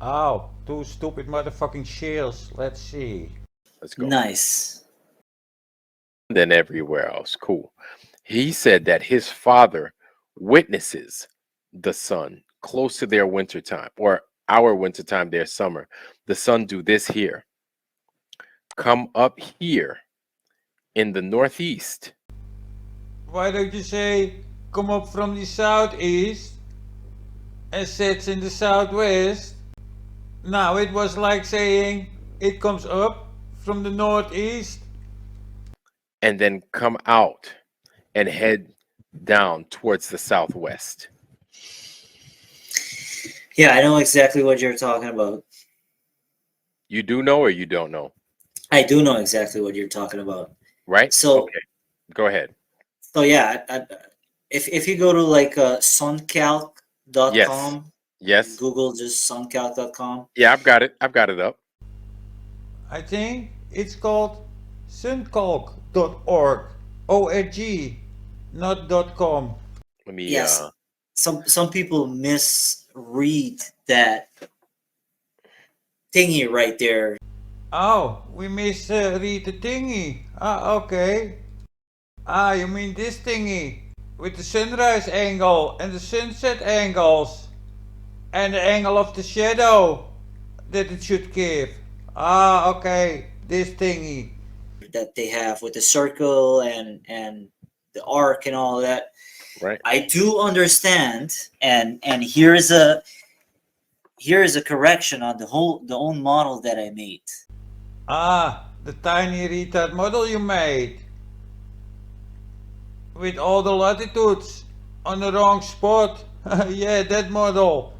Oh, two stupid motherfucking shills. Let's see. Let's go. Nice. Than everywhere else. Cool. He said that his father witnesses the sun close to their winter time or our winter time, their summer. The sun do this here. Come up here in the northeast. Why don't you say come up from the southeast and sets in the southwest? Now it was like saying it comes up from the northeast. And then come out and head down towards the southwest. Yeah, I know exactly what you're talking about. You do know or you don't know? I do know exactly what you're talking about. Right? So, Okay. Go ahead. so yeah, if you go to like Yes. suncalc.com, Yes. Google just suncalc.com. Yeah, I've got it. I've got it up. I think it's called suncolk.org. O-R-G, not .com. Let me Yes, some people misread that thingy right there. Oh, we misread the thingy. Ah, okay. Ah, you mean this thingy with the sunrise angle and the sunset angles and the angle of the shadow that it should give. Ah, okay, this thingy. That they have with the circle and the arc and all that. right. I do understand, and here is a correction on the own model that I made. Ah, the tiny retard model you made with all the latitudes on the wrong spot. Yeah, that model.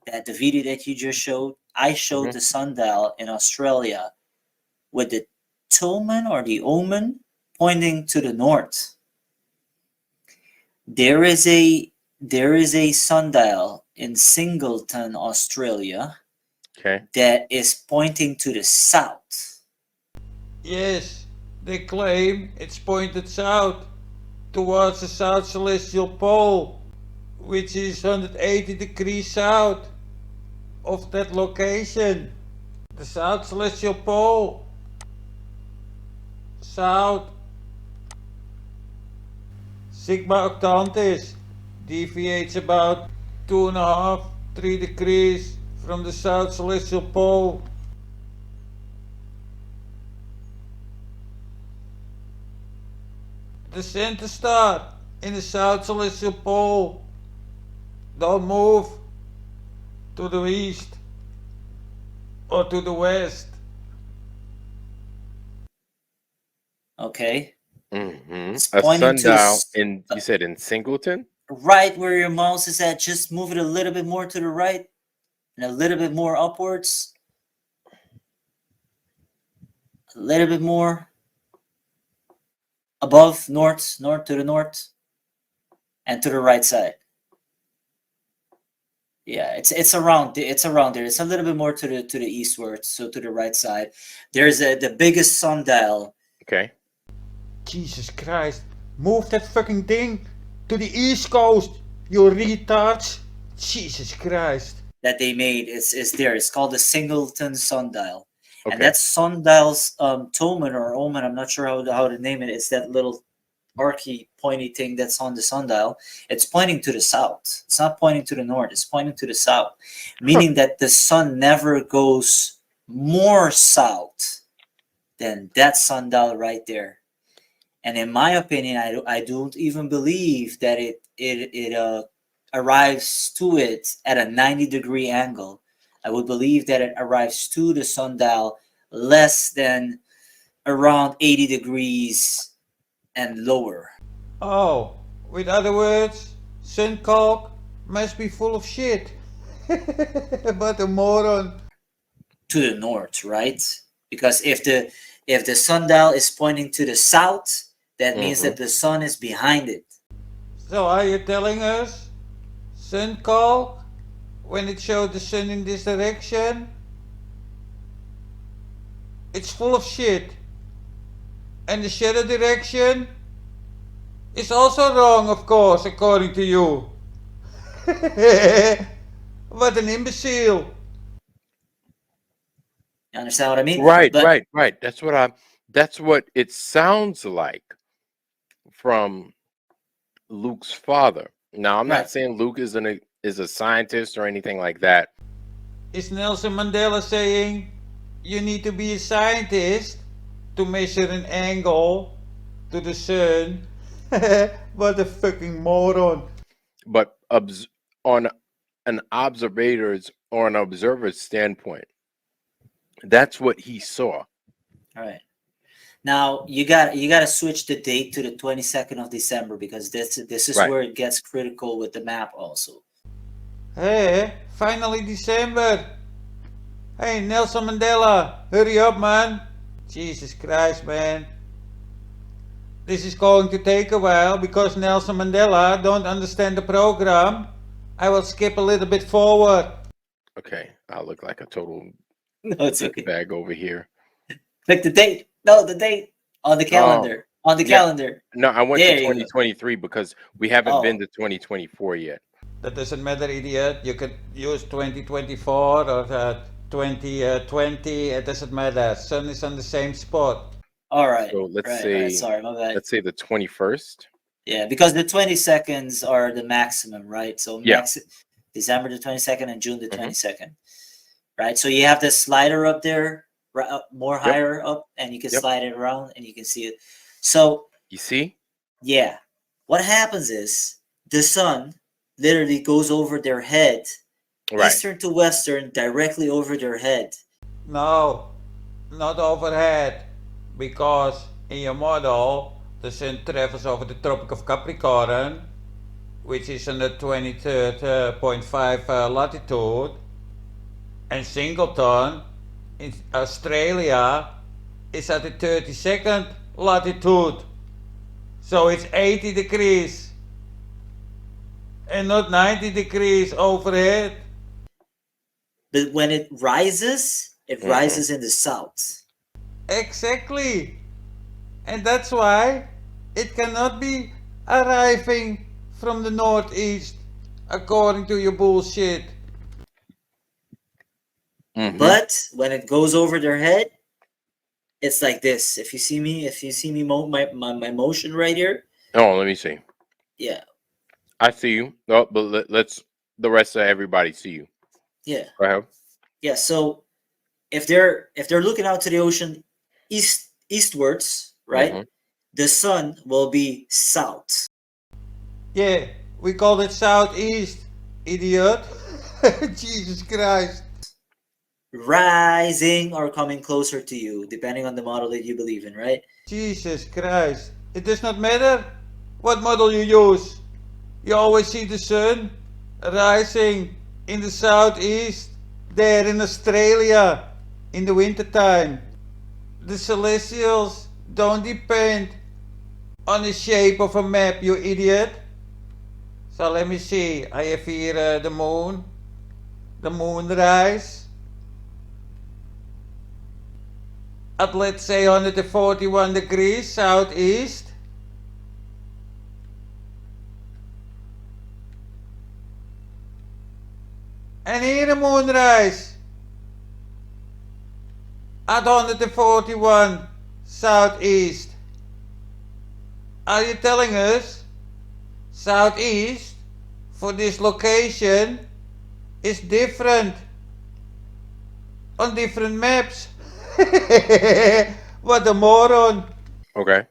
That the video that you just showed, I showed Mhm. the sundial in Australia with the Tillman or the omen pointing to the north. There is a sundial in Singleton, Australia, Okay. that is pointing to the south. Yes, they claim it's pointed south towards the South Celestial Pole, which is 180 degrees south of that location. The South Celestial Pole, south, Sigma Octantis, deviates about 2.5, 3 degrees from the South Celestial Pole. The center star in the South Celestial Pole don't move to the east or to the west. Okay, it's A pointing to sundial in, you said, in Singleton? right where your mouse is at. Just move it a little bit more to the right and a little bit more upwards. A little bit more above, north to the north, and to the right side. Yeah, it's around there. It's a little bit more to the eastward, so to the right side. There's the biggest sundial Okay. Jesus Christ, move that fucking thing to the east coast, you retards. Jesus Christ. that they made is there. It's called the Singleton sundial, and Okay. that sundial's tomen or omen. I'm not sure how to name it. It's that little archy pointy thing that's on the sundial. It's pointing to the south. It's not pointing to the north. It's pointing to the south, Huh. meaning that the sun never goes more south than that sundial right there. And in my opinion, I don't even believe that it arrives to it at a 90-degree angle. I would believe that it arrives to the sundial less than around 80 degrees and lower. Oh, with other words, Suncock must be full of shit. But a moron. To the north, right? Because if the sundial is pointing to the south, that means Mm-hmm. that the sun is behind it. So are you telling us Suncock, when it showed the sun in this direction, it's full of shit. And the shadow direction is also wrong, of course, according to you. What an imbecile. You understand what I mean? Right, But right, right. That's what it sounds like from Luke's father. Now, I'm not right, saying Luke is a scientist or anything like that. Is Nelson Mandela saying you need to be a scientist to measure an angle to the sun? What a fucking moron. But on an observer's standpoint, that's what he saw. all right. Now you got to switch the date to the 22nd of December because this is Right. where it gets critical with the map also. Hey, finally December. Hey, Nelson Mandela, hurry up, man. Jesus Christ, man. This is going to take a while because Nelson Mandela don't understand the program. I will skip a little bit forward. Okay, I look like a total No, it's okay. bag over here. Click the date. No, the date on the Oh, calendar. On the yeah. calendar. No, I went to There you go. 2023 because we haven't been Oh, to 2024 yet. That doesn't matter, idiot. You could use 2024 or 2020. It doesn't matter. Sun is on the same spot. all right. So Right. Sorry, my bad. let's say the 21st. Yeah, because the 20 seconds are the maximum, right? So Yeah. December the 22nd and June the Mhm. 22nd, right? So you have the slider up there, more Yep. higher up, and you can Yep. slide it around and you can see it. So You see? yeah, what happens is the sun literally goes over their head, Right. eastern to western, directly over their head. No, not overhead. Because in your model, the sun travels over the Tropic of Capricorn, which is on the 23rd.5 latitude, and Singleton in Australia is at the 32nd latitude. So it's 80 degrees and not 90 degrees overhead. But when it rises Mhm. in the south. Exactly. And that's why it cannot be arriving from the northeast, according to your bullshit. Mhm. But when it goes over their head, it's like this. If you see me my motion right here, Oh, let me see. yeah, I see you. Oh, but let's the rest of everybody see you. yeah, Go ahead. yeah. So if they're looking out to the ocean eastwards, right, Mhm. the sun will be south. Yeah, we call it southeast, idiot. Jesus Christ. Rising or coming closer to you, depending on the model that you believe in, right? Jesus Christ. It does not matter what model you use. You always see the sun rising in the southeast, there in Australia, in the wintertime. The celestials don't depend on the shape of a map, you idiot. So let me see. I have here the moonrise, at let's say 141 degrees southeast. And here the moonrise at 141 southeast. Are you telling us southeast for this location is different on different maps? What a moron. Okay.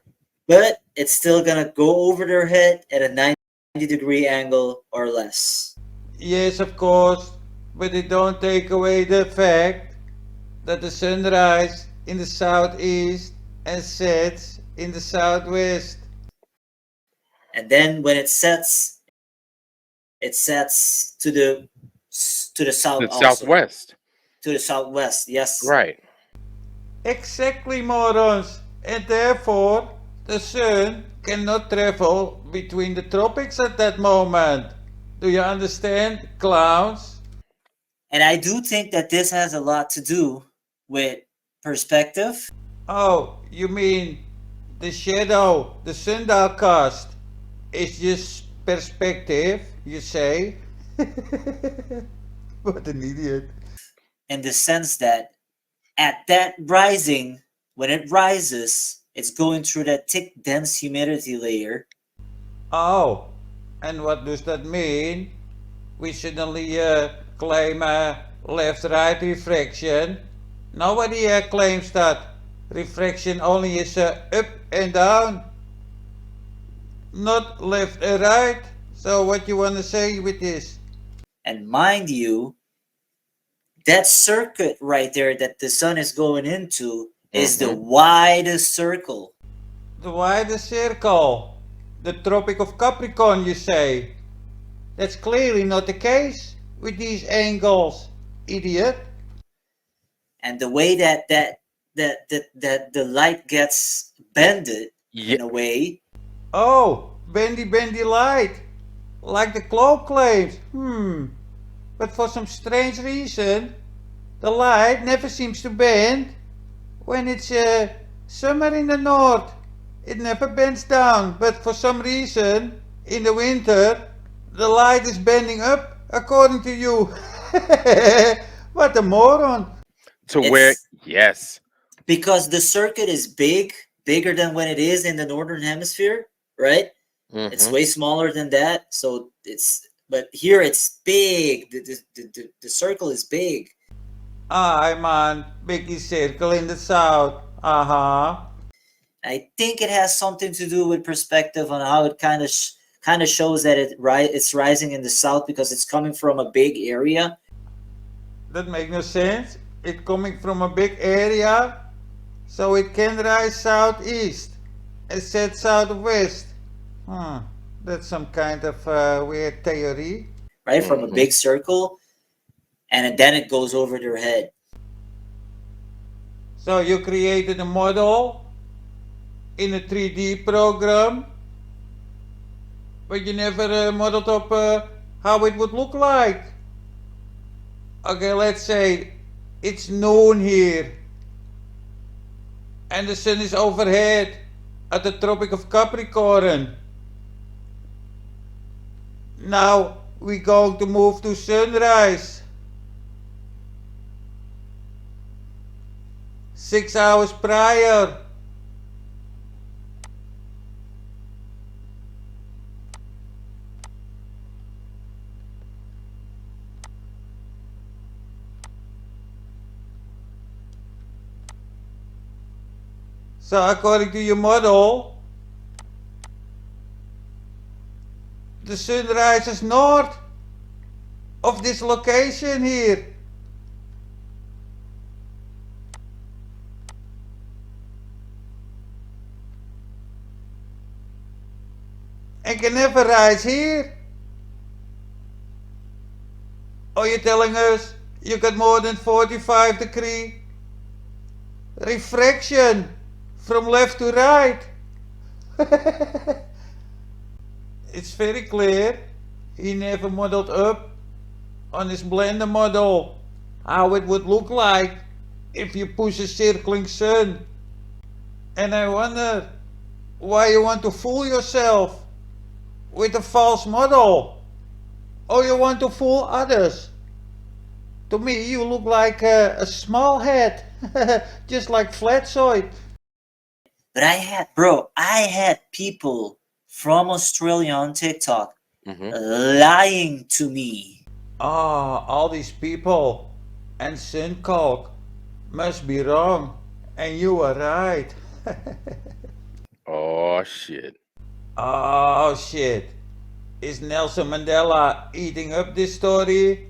But it's still gonna go over their head at a 90-degree angle or less. Yes, of course, but it don't take away the fact that the sunrise in the southeast and sets in the southwest. And then when it sets to the south The also, southwest. to the southwest. Yes. Right. Exactly, morons. And therefore, the sun cannot travel between the tropics at that moment. Do you understand, clowns? And I do think that this has a lot to do with perspective. Oh, you mean the shadow, the Sundial cast is just perspective, you say? What an idiot. In the sense that At that rising, when it rises, it's going through that thick, dense humidity layer. Oh, and what does that mean? We suddenly claim left-right refraction. Nobody claims that. Refraction only is up and down, not left and right. So what you want to say with this? And mind you, that circuit right there that the sun is going into is the Mm-hmm. widest circle. The widest circle. The Tropic of Capricorn, you say? That's clearly not the case with these angles, idiot. And the way that the light gets bended Yeah. in a way, Oh, bendy light. Like the globe claims. But for some strange reason, the light never seems to bend when it's summer in the north. It never bends down, but for some reason, in the winter, the light is bending up according to you. What a moron. To where, it's yes. because the circuit is bigger than when it is in the northern hemisphere, right? It's Mm-hmm. way smaller than that, so but here it's big. The circle is big. Aye man, biggie circle in the south. Uh-huh. I think it has something to do with perspective on how it kind of shows that it's rising in the south because it's coming from a big area. That makes no sense. It coming from a big area, so it can rise southeast and set southwest. Hmm, that's some kind of weird theory. Right, from a Mm-hmm. big circle, and then it goes over their head. So you created a model in a 3D program, but you never modeled up how it would look like. Okay, let's say it's noon here, and the sun is overhead at the Tropic of Capricorn. Now we're going to move to sunrise. 6 hours prior. So according to your model, the sun rises north of this location here. And can never rise here. Or you're telling us you got more than 45-degree refraction from left to right. It's very clear he never modeled up on his blender model how it would look like if you push a circling sun. And I wonder why you want to fool yourself with a false model, or you want to fool others. To me, you look like a small head, just like Flatsoid. But I had people from Australia on TikTok Mm-hmm. lying to me. Ah, all these people and Suncock must be wrong, and you are right. Oh shit. Oh shit. Is Nelson Mandela eating up this story,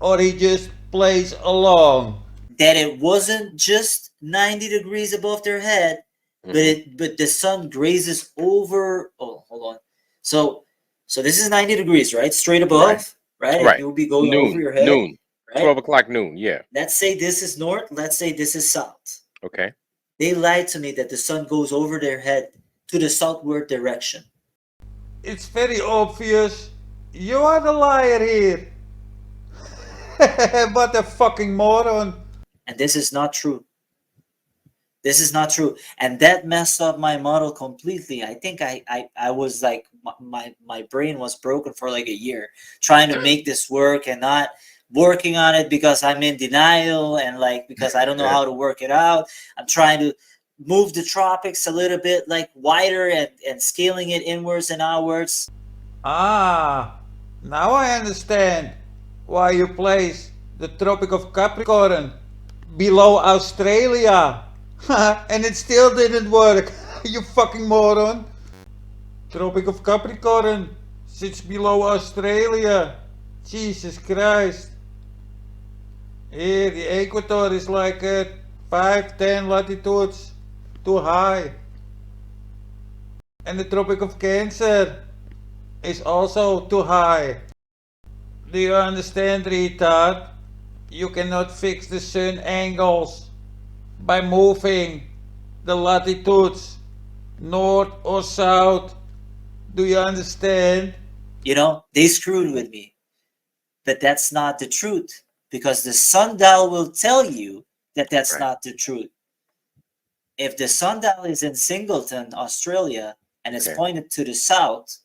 or he just plays along? That it wasn't just 90 degrees above their head, Mm-hmm. but the sun grazes over. Oh, hold on. So this is 90 degrees, right? Straight Right. above, right? It Right. will be going over Noon. your head, Noon. right? 12 o'clock noon. Yeah. Let's say this is north. Let's say this is south. Okay. They lied to me that the sun goes over their head to the southward direction. It's very obvious. You are the liar here. What a fucking moron. And this is not true. This is not true. And that messed up my model completely. I think I was like, my brain was broken for like a year trying to make this work and not working on it because I'm in denial and like because I don't know how to work it out. I'm trying to move the tropics a little bit like wider and scaling it inwards and outwards. Ah, now I understand why you place the Tropic of Capricorn below Australia. And it still didn't work. You fucking moron. Tropic of Capricorn sits below Australia. Jesus Christ. Here, the equator is like 5, 10 latitudes too high. And the Tropic of Cancer is also too high. Do you understand, retard? You cannot fix the sun angles by moving the latitudes north or south. Do you understand? You know, they screwed with me. But that's not the truth because the sundial will tell you that that's Right. not the truth. If the sundial is in Singleton, Australia, and it's Okay. pointed to the south,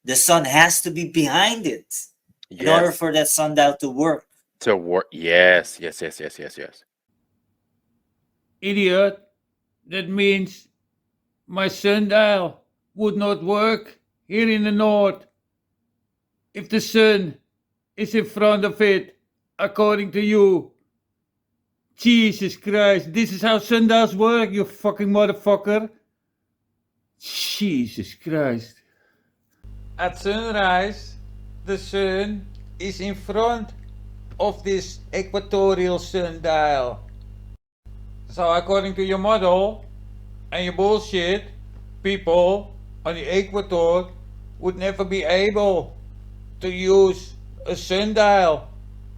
the sun has to be behind it in order Yes. for that sundial to work. To work. Yes. Yes. Yes. Yes. Yes. Yes. Idiot. That means my sundial would not work here in the north if the sun is in front of it, according to you. Jesus Christ, this is how sundials work, you fucking motherfucker. Jesus Christ. At sunrise, the sun is in front of this equatorial sundial. So according to your model and your bullshit, people on the equator would never be able to use a sundial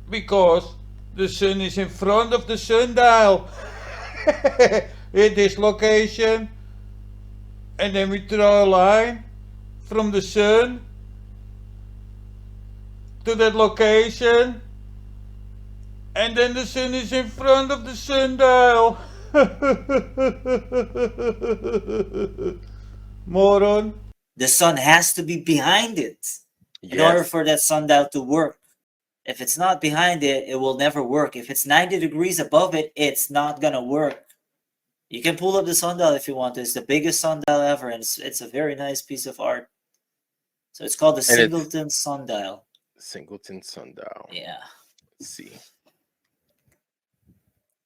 because the sun is in front of the sundial in this location, and then we draw a line from the sun to that location, and then the sun is in front of the sundial. Moron. The sun has to be behind it in order Yes. for that sundial to work. If it's not behind it, it will never work. If it's 90 degrees above it, it's not gonna work. You can pull up the sundial if you want to. It's the biggest sundial ever, and it's a very nice piece of art. So it's called the And it's Singleton sundial. Singleton Sundial. Yeah. Let's see.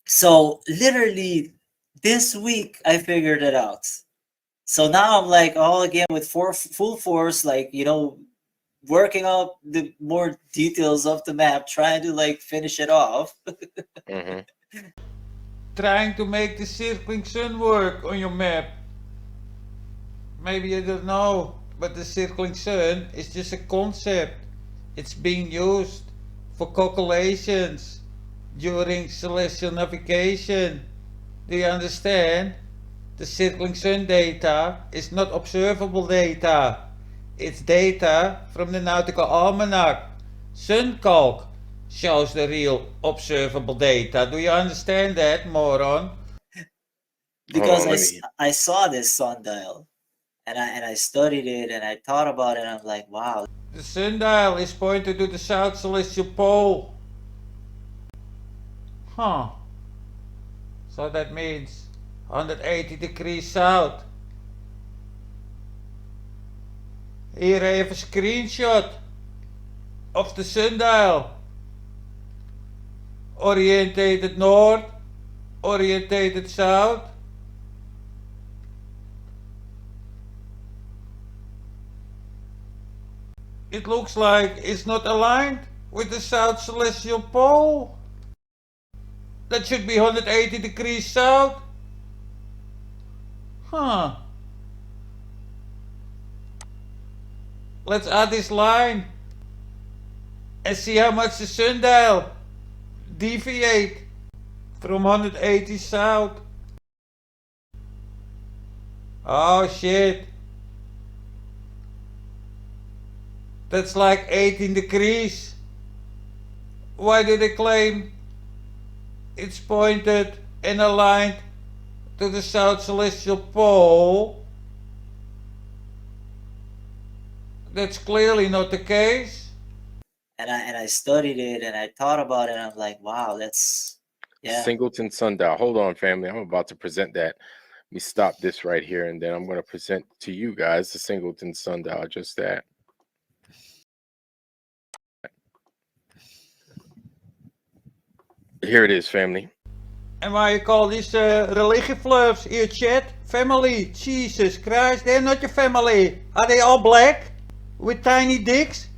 So literally this week I figured it out. So now I'm like all again with full force, like working out the more details of the map, trying to like finish it off. Hmm. Trying to make the circling sun work on your map. Maybe you don't know, but the circling sun is just a concept. It's being used for calculations during celestial navigation. Do you understand? The circling sun data is not observable data. It's data from the nautical almanac. Suncalc shows the real observable data. Do you understand that, moron? Because On, let me. I saw this sundial and I studied it and I thought about it and I'm like, wow. The sundial is pointed to the south celestial pole. Huh. So that means 180 degrees south. Hier even een screenshot of the sundial. Orientated north, orientated south. It looks like it's not aligned with the south celestial pole. That should be 180 degrees south. Huh. Let's add this line and see how much the sundial deviate from 180 south. Oh shit. That's like 18 degrees. Why do they claim it's pointed and aligned to the south celestial pole? That's clearly not the case. and I studied it and I thought about it. And I'm like, wow, that's yeah. Singleton Sundial. Hold on, family. I'm about to present that. Let me stop this right here, and then I'm going to present to you guys the Singleton Sundial. Just that. Here it is, family. And why you call these religion fluffs here, chat? Family? Jesus Christ, they're not your family. Are they all black? With tiny dicks?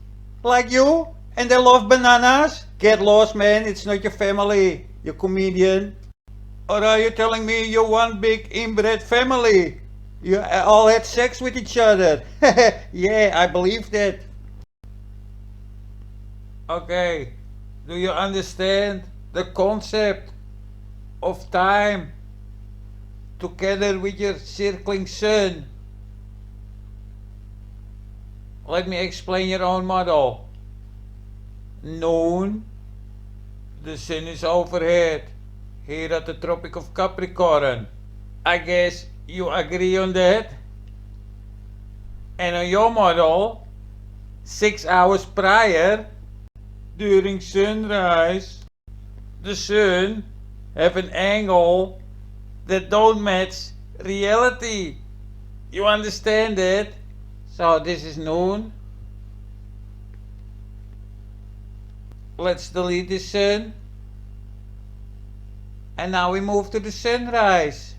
Like you? And they love bananas? Get lost, man, it's not your family, you comedian. Or are you telling me you're one big inbred family? You all had sex with each other? Yeah, I believe that. Okay, do you understand the concept of time together with your circling sun? Let me explain your own model. Noon, the sun is overhead, here at the Tropic of Capricorn. I guess you agree on that? And on your model, 6 hours prior, during sunrise, the sun have an angle that don't match reality. You understand that? So this is noon. Let's delete the sun. And now we move to the sunrise.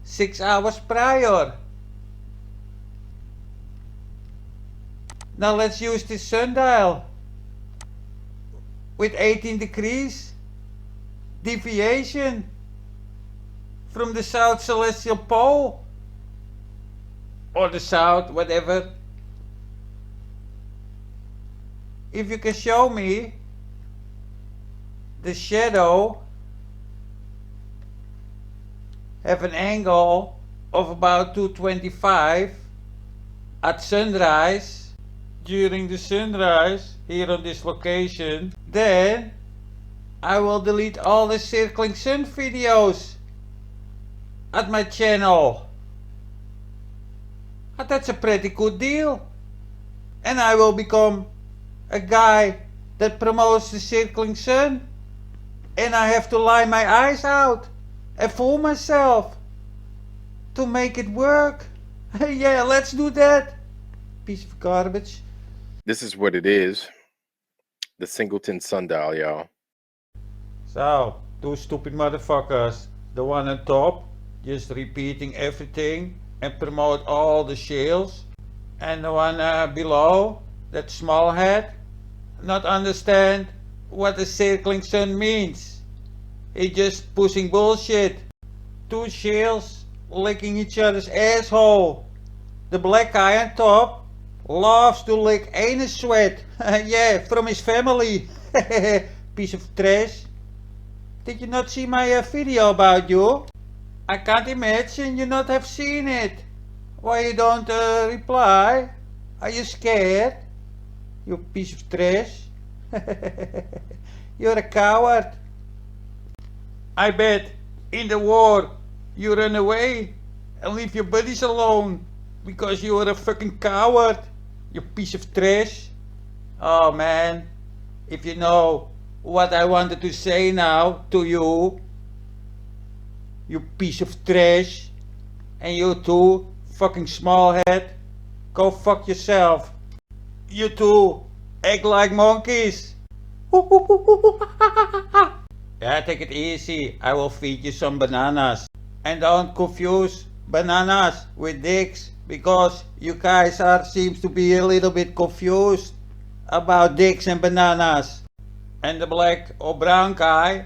6 hours prior. Now let's use the sundial with 18 degrees deviation from the south celestial pole, or the south, whatever. If you can show me the shadow have an angle of about 225 at sunrise, during the sunrise here on this location, then I will delete all the circling sun videos at my channel. But that's a pretty good deal. And I will become a guy that promotes the circling sun. And I have to lie my eyes out and fool myself to make it work. Yeah, let's do that. Piece of garbage. This is what it is. The Singleton Sundial, y'all. So, two stupid motherfuckers. The one on top, just repeating everything and promote all the shills. And the one below, that small head, not understand what the circling sun means. He just pushing bullshit. Two shills licking each other's asshole. The black guy on top loves to lick anus sweat. Yeah, from his family. Piece of trash. Did you not see my video about you? I can't imagine you not have seen it. Why you don't reply? Are you scared? You piece of trash. You're a coward. I bet in the war you run away and leave your buddies alone because you are a fucking coward. You piece of trash. Oh man, if you know what I wanted to say now to you, you piece of trash, and you too, fucking small head, go fuck yourself. You two act like monkeys. Yeah, take it easy, I will feed you some bananas. And don't confuse bananas with dicks, because you guys seems to be a little bit confused about dicks and bananas. And the black or brown guy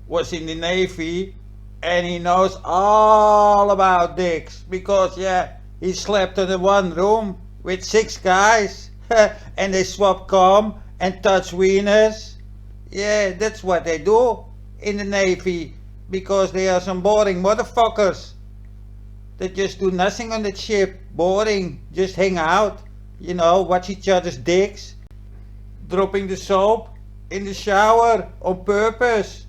was in the Navy and he knows all about dicks, because yeah, he slept in the one room with 6 guys and they swap cum and touch wieners. Yeah, that's what they do in the Navy, because they are some boring motherfuckers. They just do nothing on the ship, boring, just hang out, you know, watch each other's dicks, dropping the soap in the shower on purpose,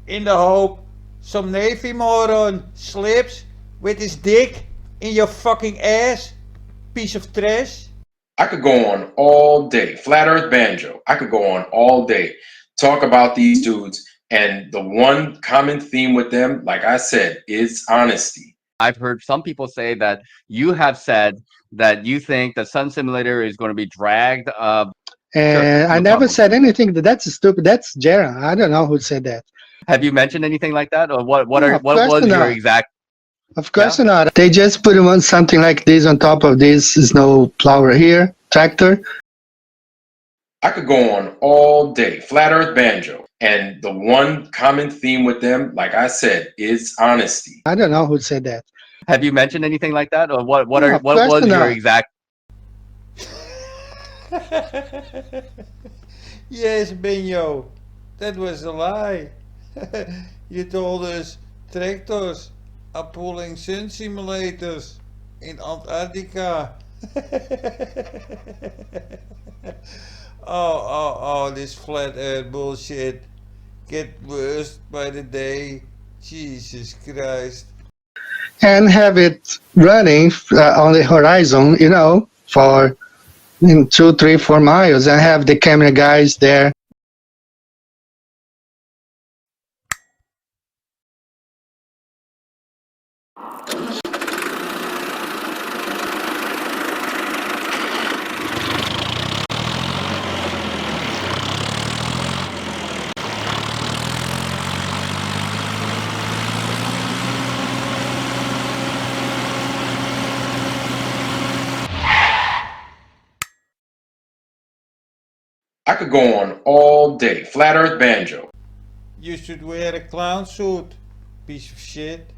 in the hope some Navy moron slips with his dick in your fucking ass, piece of trash. I could go on all day. Flat Earth Banjo. I could go on all day. Talk about these dudes. And the one common theme with them, like I said, is honesty. I've heard some people say that you have said that you think the Sun Simulator is going to be dragged. And I no never problem. said anything. That's stupid. That's Jera. I don't know who said that. Have you mentioned anything like that, or what? What No, are of what course was your not. exact? Of course Yeah. not. They just put on something like this on top of this snow plower here, tractor. I could go on all day. Flat Earth Banjo. And the one common theme with them, like I said, is honesty. I don't know who said that. Have you mentioned anything like that, or what? What No, are of what course was your not. exact? Yes, Benjo, that was a lie. You told us tractors are pulling sun simulators in Antarctica. Oh, this flat earth bullshit get worse by the day. Jesus Christ. And have it running on the horizon, for 2, 3, 4 miles, and have the camera guys there. I could go on all day. Flat Earth Banjo. You should wear a clown suit, piece of shit.